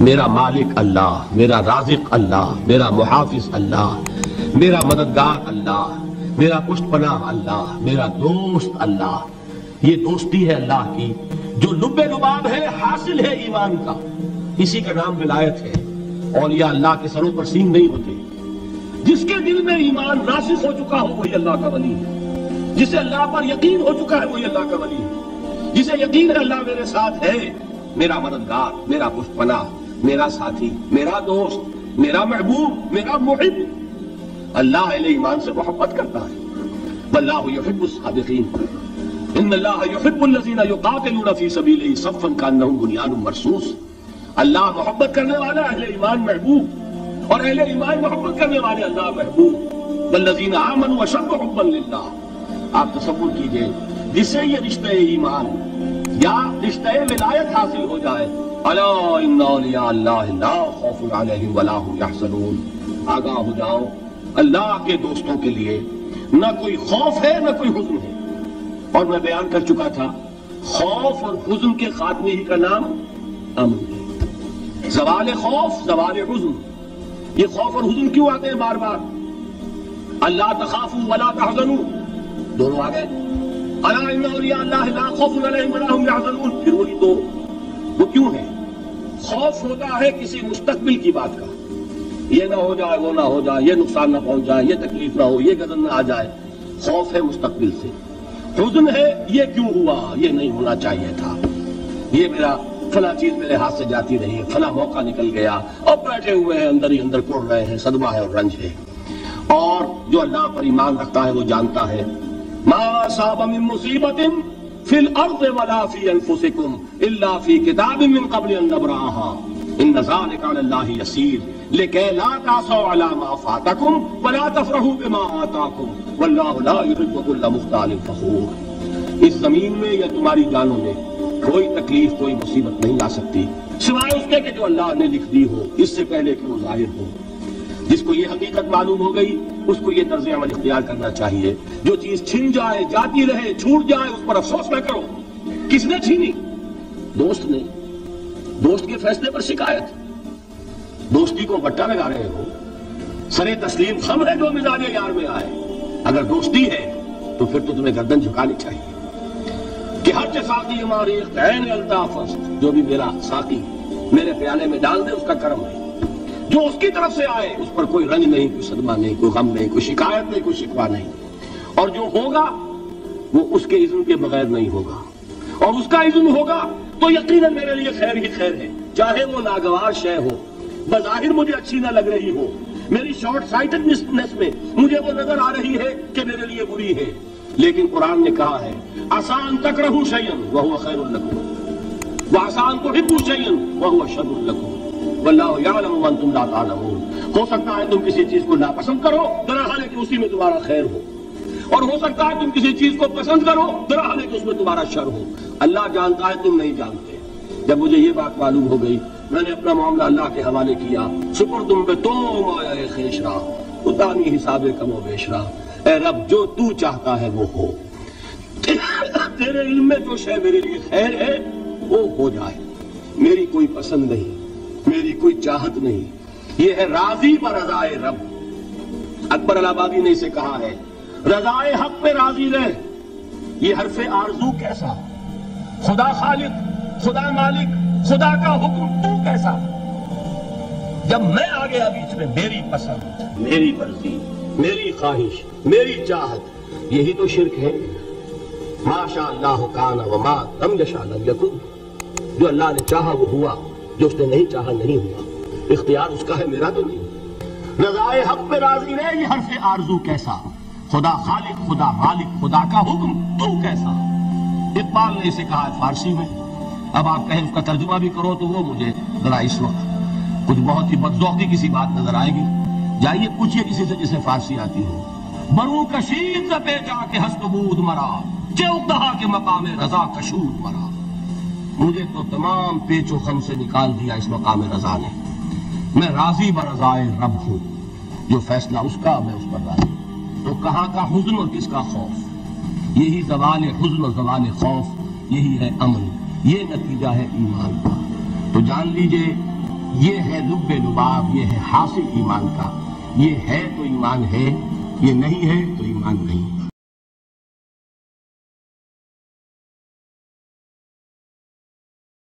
میرا مالک اللہ، میرا رازق اللہ، میرا محافظ اللہ، میرا مددگار اللہ، میرا پشت پناہ اللہ، میرا دوست اللہ. یہ دوستی ہے اللہ کی جو لب لباب ہے، حاصل ہے ایمان کا. اسی کا نام ولایت ہے. اولیاء اللہ کے سروں پر سینگ نہیں ہوتے. جس کے دل میں ایمان راسخ ہو چکا ہو وہی اللہ کا ولی ہے. جسے اللہ پر یقین ہو چکا ہے وہی اللہ کا ولی ہے. جسے یقین ہے اللہ میرے ساتھ ہے، میرا مددگار، میرا پشت پناہ، میرا ساتھی، میرا دوست، میرا محبوب، میرا محب. اللہ اہل ایمان سے محبت کرتا ہے. واللہ یحب الصادقین. ان اللہ یحب الذین یقاتلون فی سبیلہ صفا کانہم بنیان مرصوص. اللہ محبت کرنے والا، اہل ایمان محبوب، اور اہل ایمان محبت کرنے والے اللہ محبوب. والذین آمنوا اشد حبا للہ. آپ تصور کیجئے جسے یہ رشتہ ایمان یا رشتہ ولایت حاصل ہو جائے، الا ان اولیاء اللہ لا خوف علیہم ولا هم یحزنون. آگاہ ہو جاؤ، اللہ کے دوستوں کے لیے نہ کوئی خوف ہے نہ کوئی حزن ہے. اور میں بیان کر چکا تھا خوف اور حزن کے خاتمے ہی کا نام امن ہے. زوال خوف، زوال حزن. یہ خوف اور حزن کیوں آتے ہیں بار بار؟ اللہ تخافوا ولا تحزنوا، دونوں آ گئے. الا ان اولیاء اللہ لا خوف علیہم ولا هم یحزنون، پھر وہی دو. وہ کیوں ہے؟ خوف ہوتا ہے کسی مستقبل کی بات کا، یہ نہ ہو جائے، وہ نہ ہو جائے، یہ نقصان نہ پہنچ جائے، یہ تکلیف نہ ہو، یہ غضب نہ آ جائے. خوف ہے مستقبل سے. حزن ہے یہ کیوں ہوا، یہ نہیں ہونا چاہیے تھا، یہ میرا فلاں چیز میرے ہاتھ سے جاتی رہی ہے، فلاں موقع نکل گیا، اور بیٹھے ہوئے ہیں اندر ہی اندر کوڑ رہے ہیں. صدمہ ہے اور رنج ہے. اور جو اللہ پر ایمان رکھتا ہے وہ جانتا ہے ما اصاب من مصیبت فی الارض ولا فی انفسکم الا فی کتاب من قبل ان نبرأها ان ذلک علی اللہ یسیر لکی لا تعصوا علی ما فاتکم ولا تفرحوا بما آتاکم واللہ لا یحب کل مختال فخور. اس زمین میں یا تمہاری جانوں میں کوئی تکلیف، کوئی مصیبت نہیں آ سکتی سوائے اس کے کہ جو اللہ نے لکھ دی ہو اس سے پہلے کہ وہ ظاہر ہو. جس کو یہ حقیقت معلوم ہو گئی اس کو یہ طرز عمل اختیار کرنا چاہیے. جو چیز چھن جائے، جاتی رہے، چھوٹ جائے، اس پر افسوس نہ کرو. کس نے چھینی؟ دوست نے. دوست کے فیصلے پر شکایت. دوستی کو بٹا لگا رہے ہو. سرے تسلیم خم ہے جو مزاج یار میں آئے. اگر دوستی ہے تو پھر تو تمہیں گردن جھکانی چاہیے کہ ہر ساقی ماریخ عین الطاف است، جو بھی میرا ساقی میرے پیالے میں ڈال دے اس کا کرم ہے. جو اس کی طرف سے آئے اس پر کوئی رنج نہیں، کوئی صدمہ نہیں، کوئی غم نہیں، کوئی شکایت نہیں، کوئی شکوہ نہیں. اور جو ہوگا وہ اس کے اذن کے بغیر نہیں ہوگا، اور اس کا اذن ہوگا تو یقیناً میرے لیے خیر ہی خیر ہے. چاہے وہ ناگوار شے ہو، بظاہر مجھے اچھی نہ لگ رہی ہو، میری شارٹ سائٹڈنس میں مجھے وہ نظر آ رہی ہے کہ میرے لیے بری ہے، لیکن قرآن نے کہا ہے عسیٰ تکرہوا شیئا وہو خیر لکم وعسیٰ تحبوا شیئا وہو شر لکم واللہ یعلم وانتم لا تعلمون. ہو سکتا ہے تم کسی چیز کو ناپسند کرو درحال ہے کہ اسی میں تمہارا خیر ہو، اور ہو سکتا ہے تم کسی چیز کو پسند کرو درحال ہے کہ اس میں تمہارا شر ہو. اللہ جانتا ہے، تم نہیں جانتے. جب مجھے یہ بات معلوم ہو گئی میں نے اپنا معاملہ اللہ کے حوالے کیا. سپردم پہ تو مایا خیش راہ اتانی حساب کم و بیش راہ. اے رب جو تو چاہتا ہے وہ ہو. تیرے علم میں جو شے میرے لیے خیر ہے وہ ہو جائے. میری کوئی پسند نہیں، میری کوئی چاہت نہیں. یہ ہے راضی برضائے رب. اکبر الہآبادی نے اسے کہا ہے رضائے حق پہ راضی رہ. یہ حرف آرزو کیسا؟ خدا خالق، خدا مالک، خدا کا حکم تو کیسا؟ جب میں آ گیا بیچ میں میری پسند، میری مرضی، میری خواہش، میری چاہت، یہی تو شرک ہے. ما شاء اللہ کان وما لم یشاء لم یکن. جو اللہ نے چاہا وہ ہوا، جو اس نے نہیں چاہا نہیں ہوا. اختیار اس کا ہے، میرا تو نہیں. رضائے حق پہ راضی رہے یہ حرف آرزو کیسا؟ خدا خالق، خدا مالک، خدا کا حکم تو کیسا؟ اقبال نے اسے کہا ہے فارسی میں. اب آپ کہیں اس کا ترجمہ بھی کرو تو وہ مجھے ذرا اس وقت کچھ بہت ہی بدذوقی کسی بات نظر آئے گی. جائیے پوچھئے کسی سے جسے فارسی آتی ہو. برو کشید ز پہ جا کے ہست بود مرا چہ اقتہا کے مقام رضا کشود مرا. مجھے تو تمام پیچ و خم سے نکال دیا اس مقام رضا نے. میں راضی برضائے رب ہوں، جو فیصلہ اس کا میں اس پر راضی. تو کہاں کا حزن اور کس کا خوف؟ یہی زوال حزن اور زوال خوف، یہی ہے امن، یہ نتیجہ ہے ایمان کا. تو جان لیجئے یہ ہے لب لباب، یہ ہے حاصل ایمان کا. یہ ہے تو ایمان ہے، یہ نہیں ہے تو ایمان نہیں.